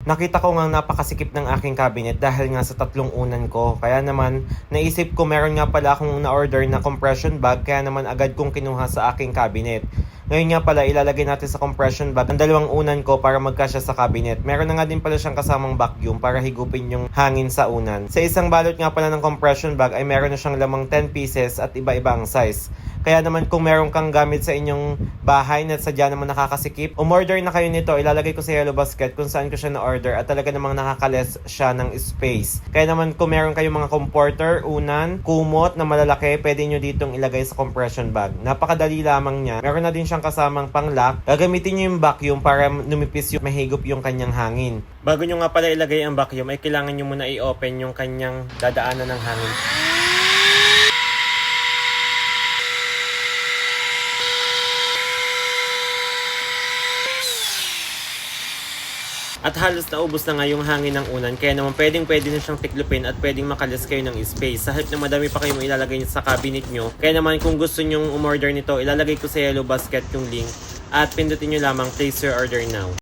Nakita ko nga napakasikip ng aking cabinet dahil nga sa tatlong unan ko. Kaya naman, naisip ko meron nga pala akong na-order na compression bag kaya naman agad kong kinuha sa aking cabinet. Ngayon nga pala, ilalagay natin sa compression bag ang dalawang unan ko para magkasya sa cabinet. Meron na nga din pala siyang kasamang vacuum para higupin yung hangin sa unan. Sa isang balot nga pala ng compression bag ay meron na siyang lamang 10 pieces at iba-iba ang size. Kaya naman kung meron kang gamit sa inyong bahay na sadya naman nakakasikip, umorder na kayo nito. Ilalagay ko sa yellow basket kung saan ko siya na-order at talaga namang nakakales siya ng space. Kaya naman kung meron kayong mga comforter, unan, kumot na malalaki, pwede nyo ditong ilagay sa compression bag. Napakadali lamang niya. Meron na din siyang kasamang pang-lock. Gagamitin nyo yung vacuum para numipis yung mahigop yung kanyang hangin. Bago nyo nga pala ilagay ang vacuum ay kailangan nyo muna i-open yung kanyang dadaanan ng hangin. At halos naubos na nga yung hangin ng unan kaya naman pwede na siyang tiklupin at pwedeng makalis kayo ng space. Sa halip na madami pa kayong ilalagay sa cabinet nyo. Kaya naman kung gusto nyong umorder nito, ilalagay ko sa yellow basket yung link at pindutin nyo lamang place your order now.